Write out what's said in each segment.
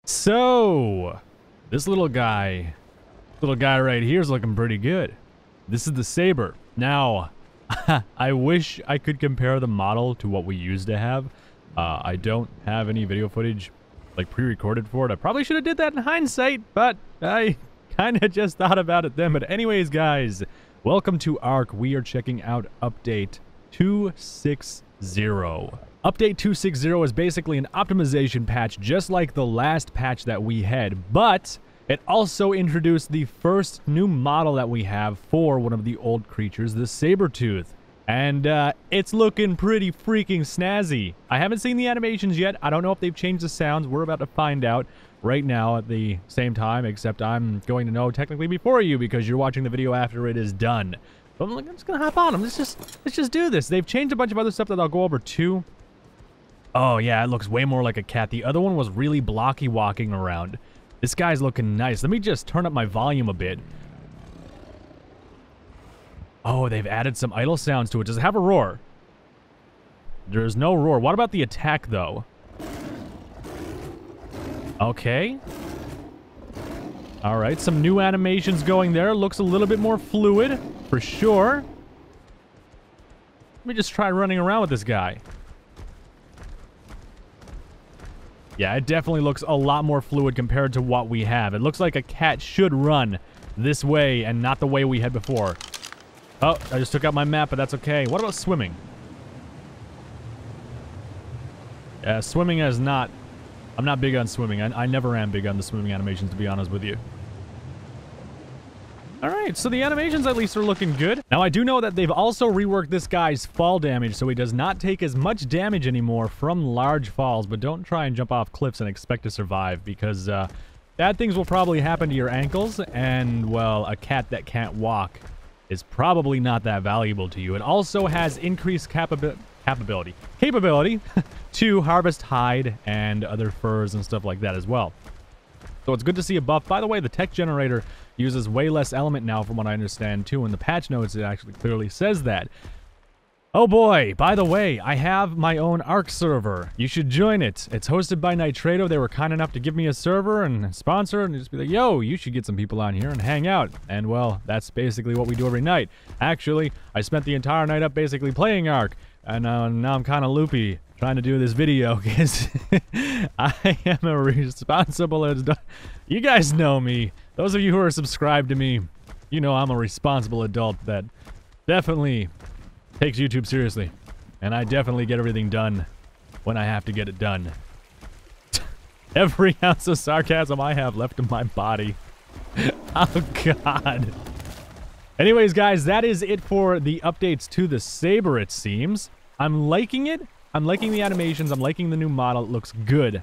So, this little guy right here is looking pretty good. This is the Saber. Now, I wish I could compare the model to what we used to have. I don't have any video footage like pre-recorded for it. I probably should have did that in hindsight, but I kind of just thought about it then. But anyways, guys, welcome to ARK. We are checking out update 260. Update 260 is basically an optimization patch just like the last patch that we had, but it also introduced the first new model that we have for one of the old creatures, the Saber-tooth. And it's looking pretty freaking snazzy. I haven't seen the animations yet. I don't know if they've changed the sounds. We're about to find out right now at the same time, except I'm going to know technically before you because you're watching the video after it is done. But I'm just gonna hop on them. Let's just do this. They've changed a bunch of other stuff that I'll go over too. Oh yeah, it looks way more like a cat. The other one was really blocky walking around. This guy's looking nice. Let me just turn up my volume a bit. Oh, they've added some idle sounds to it. Does it have a roar? There's no roar. What about the attack, though? Okay. All right, some new animations going there. Looks a little bit more fluid, for sure. Let me just try running around with this guy. Yeah, it definitely looks a lot more fluid compared to what we have. It looks like a cat should run this way and not the way we had before. Oh, I just took out my map, but that's okay. What about swimming? Yeah, swimming is not... I'm not big on swimming. I never am big on the swimming animations, to be honest with you. Alright, so the animations at least are looking good. Now, I do know that they've also reworked this guy's fall damage, so he does not take as much damage anymore from large falls, but don't try and jump off cliffs and expect to survive, because bad things will probably happen to your ankles, and, well, a cat that can't walk is probably not that valuable to you. It also has increased capability to harvest hide and other furs and stuff like that as well. So it's good to see a buff. By the way, the tech generator uses way less element now from what I understand too. In the patch notes, it actually clearly says that. Oh boy, by the way, I have my own ARK server. You should join it. It's hosted by Nitrato. They were kind enough to give me a server and sponsor and just be like, yo, you should get some people on here and hang out. And well, that's basically what we do every night. Actually, I spent the entire night up basically playing ARK. And now I'm kind of loopy trying to do this video because I am a responsible adult. You guys know me. Those of you who are subscribed to me, you know I'm a responsible adult that definitely takes YouTube seriously. And I definitely get everything done when I have to get it done. Every ounce of sarcasm I have left in my body. Oh, God. Anyways, guys, that is it for the updates to the Saber, it seems. I'm liking it. I'm liking the animations. I'm liking the new model. It looks good.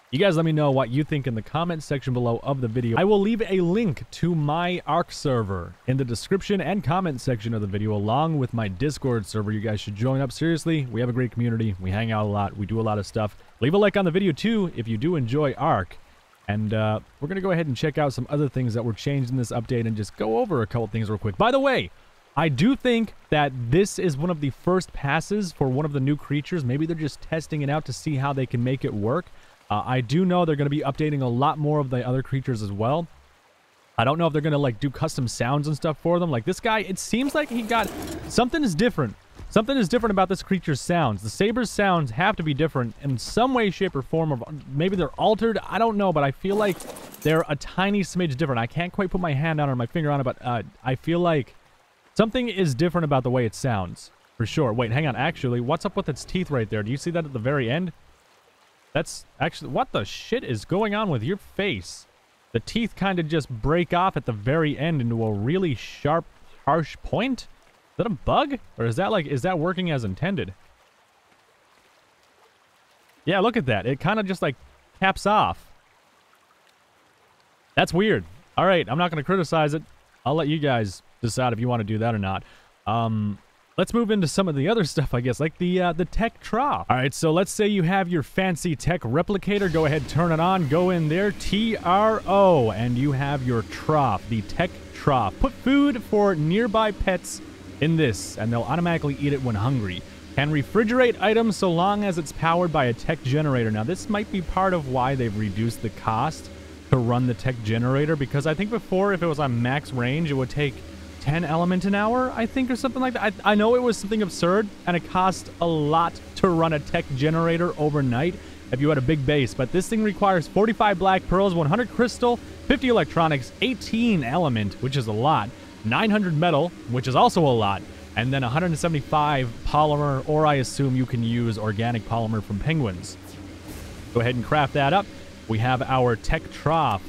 You guys let me know what you think in the comment section below of the video. I will leave a link to my ARK server in the description and comment section of the video, along with my Discord server. You guys should join up. Seriously, we have a great community. We hang out a lot. We do a lot of stuff. Leave a like on the video, too, if you do enjoy ARK. And we're going to go ahead and check out some other things that were changed in this update and just go over a couple things real quick. By the way, I do think that this is one of the first passes for one of the new creatures. Maybe they're just testing it out to see how they can make it work. I do know they're going to be updating a lot more of the other creatures as well. I don't know if they're going to like do custom sounds and stuff for them. Like this guy, it seems like he got... Something is different. Something is different about this creature's sounds. The Saber's sounds have to be different in some way, shape, or form. Or maybe they're altered. I don't know, but I feel like they're a tiny smidge different. I can't quite put my hand on it or my finger on it, but I feel like something is different about the way it sounds. For sure. Wait, hang on. Actually, what's up with its teeth right there? Do you see that at the very end? That's actually... What the shit is going on with your face? The teeth kind of just break off at the very end into a really sharp, harsh point? Is that a bug? Or is that like... Is that working as intended? Yeah, look at that. It kind of just like caps off. That's weird. Alright, I'm not going to criticize it. I'll let you guys decide if you want to do that or not. Let's move into some of the other stuff, I guess, like the TEK TROUGH. All right, so let's say you have your fancy tech replicator. Go ahead, turn it on, go in there, TRO, and you have your trough, the TEK TROUGH. Put food for nearby pets in this, and they'll automatically eat it when hungry. Can refrigerate items so long as it's powered by a TEK generator. Now, this might be part of why they've reduced the cost to run the TEK generator, because I think before, if it was on max range, it would take 10 element an hour, I think, or something like that. I know it was something absurd, and it cost a lot to run a TEK generator overnight if you had a big base, but this thing requires 45 black pearls, 100 crystal, 50 electronics, 18 element, which is a lot, 900 metal, which is also a lot, and then 175 polymer, or I assume you can use organic polymer from penguins. Go ahead and craft that up. We have our TEK Trough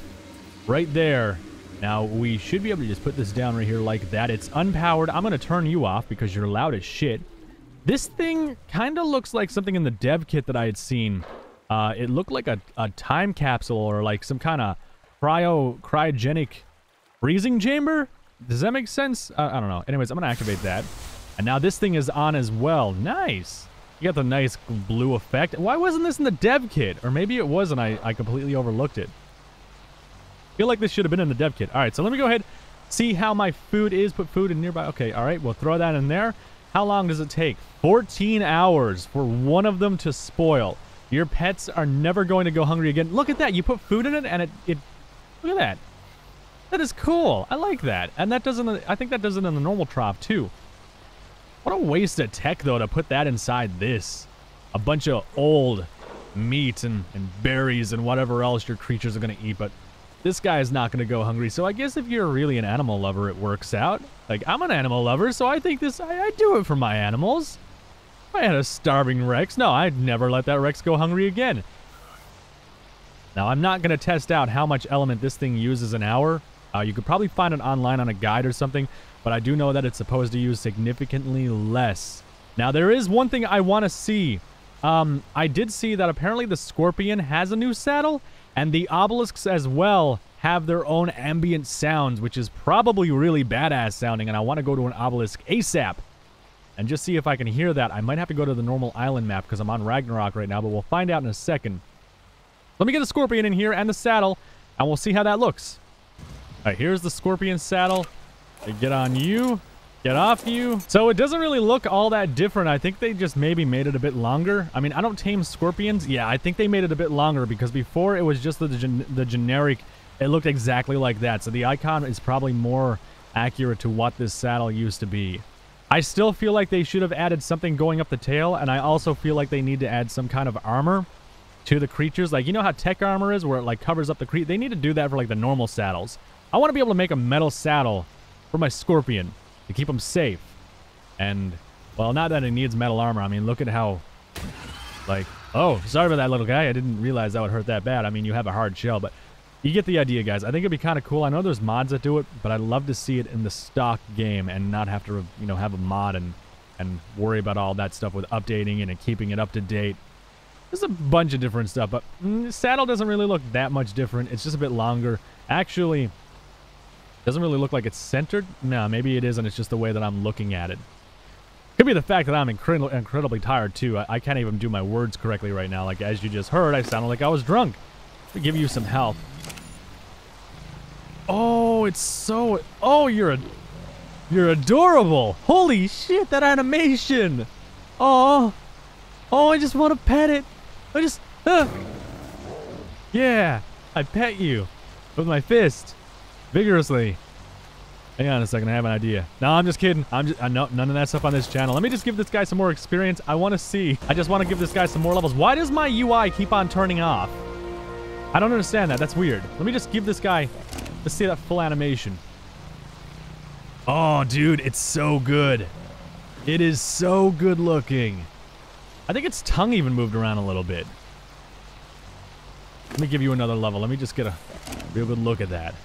right there. Now, we should be able to just put this down right here like that. It's unpowered. I'm going to turn you off because you're loud as shit. This thing kind of looks like something in the dev kit that I had seen. It looked like a time capsule or like some kind of cryogenic freezing chamber. Does that make sense? I don't know. Anyways, I'm going to activate that. And now this thing is on as well. Nice. You got the nice blue effect. Why wasn't this in the dev kit? Or maybe it was and I completely overlooked it. I feel like this should have been in the dev kit. All right, so let me go ahead, see how my food is. Put food in nearby. Okay, all right, we'll throw that in there. How long does it take? 14 hours for one of them to spoil. Your pets are never going to go hungry again. Look at that. You put food in it and it look at that. That is cool. I like that. And that doesn't, I think that does it in the normal trough too. What a waste of tech, though, to put that inside this. A bunch of old meat and berries and whatever else your creatures are going to eat, but this guy is not going to go hungry. So I guess if you're really an animal lover, it works out. Like, I'm an animal lover, so I think this, I do it for my animals. If I had a starving Rex, no, I'd never let that Rex go hungry again. Now, I'm not going to test out how much element this thing uses an hour. You could probably find it online on a guide or something, but I do know that it's supposed to use significantly less. Now, there is one thing I want to see. I did see that apparently the Scorpion has a new saddle, and the obelisks as well have their own ambient sounds, which is probably really badass sounding, and I want to go to an obelisk ASAP and just see if I can hear that. I might have to go to the normal island map because I'm on Ragnarok right now, but we'll find out in a second. Let me get the Scorpion in here and the saddle, and we'll see how that looks. All right, here's the Scorpion saddle. Get on you. Get off you. So it doesn't really look all that different. I think they just maybe made it a bit longer. I mean, I don't tame scorpions. Yeah, I think they made it a bit longer because before it was just the generic. It looked exactly like that. So the icon is probably more accurate to what this saddle used to be. I still feel like they should have added something going up the tail, and I also feel like they need to add some kind of armor to the creatures. Like, you know how tech armor is where it like covers up the creature? They need to do that for like the normal saddles. I want to be able to make a metal saddle for my scorpion to keep him safe. And, well, not that it needs metal armor. I mean, look at how, like, oh, sorry about that little guy. I didn't realize that would hurt that bad. I mean, you have a hard shell, but you get the idea, guys. I think it'd be kind of cool. I know there's mods that do it, but I'd love to see it in the stock game and not have to, you know, have a mod and worry about all that stuff with updating it and keeping it up to date. There's a bunch of different stuff, but saddle doesn't really look that much different. It's just a bit longer. Actually, doesn't really look like it's centered. No, maybe it is, and it's just the way that I'm looking at it. Could be the fact that I'm incredibly tired, too. I can't even do my words correctly right now. Like, as you just heard, I sounded like I was drunk. To give you some health. Oh, it's so... Oh, you're adorable. Holy shit, that animation. Oh, I just want to pet it. I just... Yeah, I pet you with my fist. Vigorously. Hang on a second, I have an idea. No, I'm just kidding. No, none of that stuff on this channel. Let me just give this guy some more experience. I want to see. I just want to give this guy some more levels. Why does my UI keep on turning off? I don't understand that. That's weird. Let me just give this guy... Let's see that full animation. Oh, dude, it's so good. It is so good looking. I think its tongue even moved around a little bit. Let me give you another level. Let me just get a real good look at that.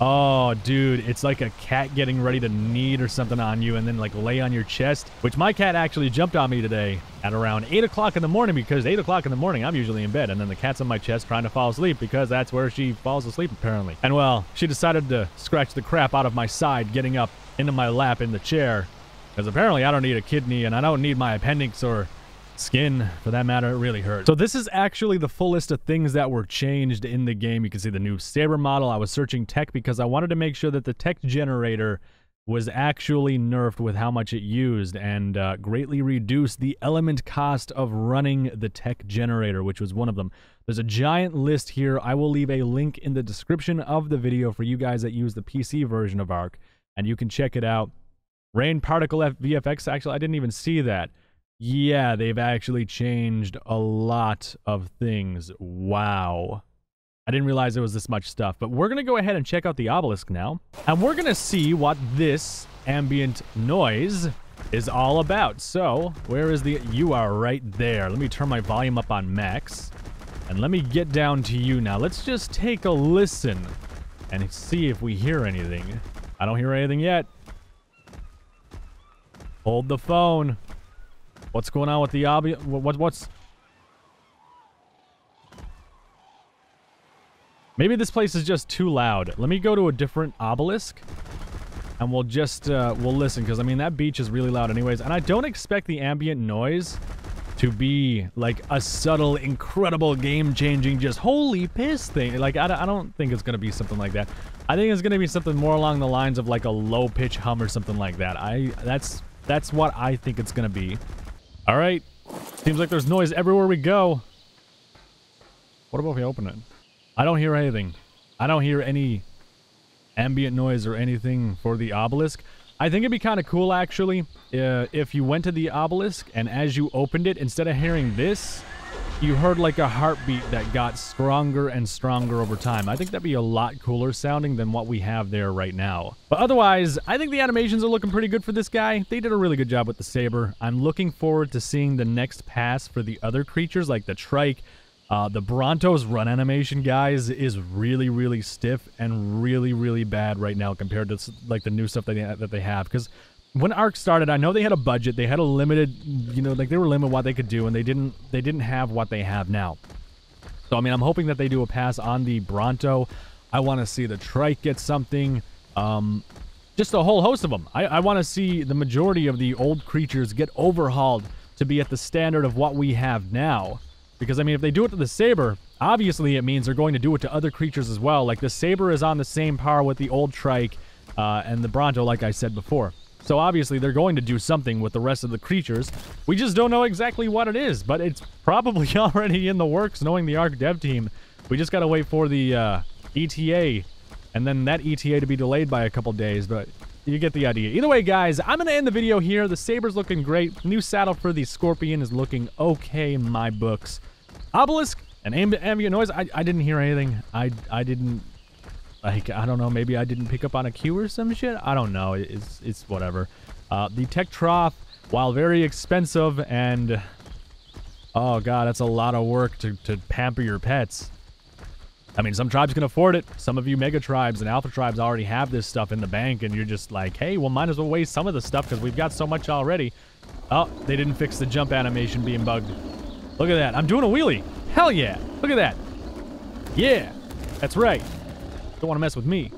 Oh, dude, it's like a cat getting ready to knead or something on you and then like lay on your chest, which my cat actually jumped on me today at around 8 o'clock in the morning because 8 o'clock in the morning, I'm usually in bed, and then the cat's on my chest trying to fall asleep because that's where she falls asleep apparently. And well, she decided to scratch the crap out of my side, getting up into my lap in the chair because apparently I don't need a kidney and I don't need my appendix or skin, for that matter. It really hurt. So this is actually the full list of things that were changed in the game. You can see the new Saber model. I was searching tech because I wanted to make sure that the tech generator was actually nerfed with how much it used and greatly reduced the element cost of running the TEK generator, which was one of them. There's a giant list here. I will leave a link in the description of the video for you guys that use the PC version of ARK, and you can check it out. Rain Particle VFX, actually, I didn't even see that. Yeah, they've actually changed a lot of things. Wow. I didn't realize there was this much stuff, but we're going to go ahead and check out the obelisk now, and we're going to see what this ambient noise is all about. So, where is the... You are right there. Let me turn my volume up on max, and let me get down to you now. Let's just take a listen and see if we hear anything. I don't hear anything yet. Hold the phone. What's going on with the what's... Maybe this place is just too loud. Let me go to a different obelisk, and we'll just, we'll listen, because, I mean, that beach is really loud anyways, and I don't expect the ambient noise to be, like, a subtle, incredible, game-changing, just holy piss thing. Like, I don't think it's going to be something like that. I think it's going to be something more along the lines of, like, a low-pitch hum or something like that. That's what I think it's going to be. All right. Seems like there's noise everywhere we go. What about if we open it? I don't hear anything. I don't hear any ambient noise or anything for the obelisk. I think it'd be kind of cool, actually, if you went to the obelisk and as you opened it, instead of hearing this, you heard like a heartbeat that got stronger and stronger over time. I think that'd be a lot cooler sounding than what we have there right now. But otherwise, I think the animations are looking pretty good for this guy. They did a really good job with the Saber. I'm looking forward to seeing the next pass for the other creatures, like the Trike. The Bronto's run animation, guys, is really, really stiff and really, really bad right now compared to, like, the new stuff that they have. Because when ARK started, I know they had a budget. They had a limited, you know, like, they were limited what they could do, and they didn't have what they have now. So, I mean, I'm hoping that they do a pass on the Bronto. I want to see the Trike get something. Just a whole host of them. I want to see the majority of the old creatures get overhauled to be at the standard of what we have now. Because, I mean, if they do it to the Saber, obviously it means they're going to do it to other creatures as well. Like, the Saber is on the same par with the old Trike and the Bronto, like I said before. So, obviously, they're going to do something with the rest of the creatures. We just don't know exactly what it is, but it's probably already in the works, knowing the ARK dev team. We just got to wait for the ETA, and then that ETA to be delayed by a couple days, but you get the idea. Either way, guys, I'm going to end the video here. The Saber's looking great. New saddle for the Scorpion is looking okay in my books. Obelisk and ambient noise. I didn't hear anything. I didn't, like, I don't know, maybe I didn't pick up on a cue or some shit. I don't know. It's whatever. The TEK Trough, while very expensive and, oh god, that's a lot of work to pamper your pets. I mean, some tribes can afford it. Some of you mega tribes and alpha tribes already have this stuff in the bank, and you're just like, hey, well, might as well waste some of the stuff because we've got so much already. Oh, they didn't fix the jump animation being bugged. Look at that. I'm doing a wheelie. Hell yeah. Look at that. Yeah. That's right. Don't want to mess with me.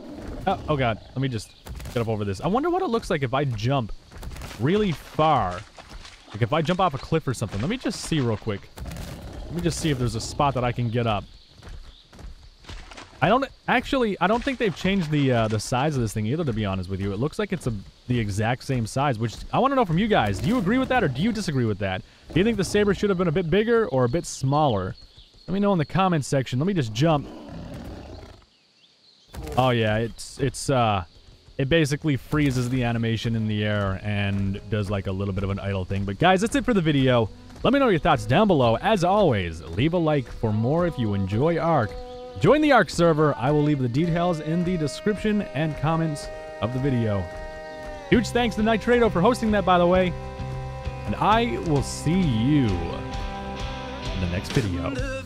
Oh god. Let me just get up over this. I wonder what it looks like if I jump really far. Like if I jump off a cliff or something. Let me just see real quick. Let me just see if there's a spot that I can get up. I don't think they've changed the size of this thing either, to be honest with you. It looks like it's the exact same size, which I want to know from you guys. Do you agree with that or do you disagree with that? Do you think the Saber should have been a bit bigger or a bit smaller? Let me know in the comments section. Let me just jump. Oh yeah, it basically freezes the animation in the air and does like a little bit of an idle thing. But guys, that's it for the video. Let me know your thoughts down below. As always, leave a like for more if you enjoy ARK. Join the ARK server. I will leave the details in the description and comments of the video. Huge thanks to Nitrado for hosting that, by the way. And I will see you in the next video.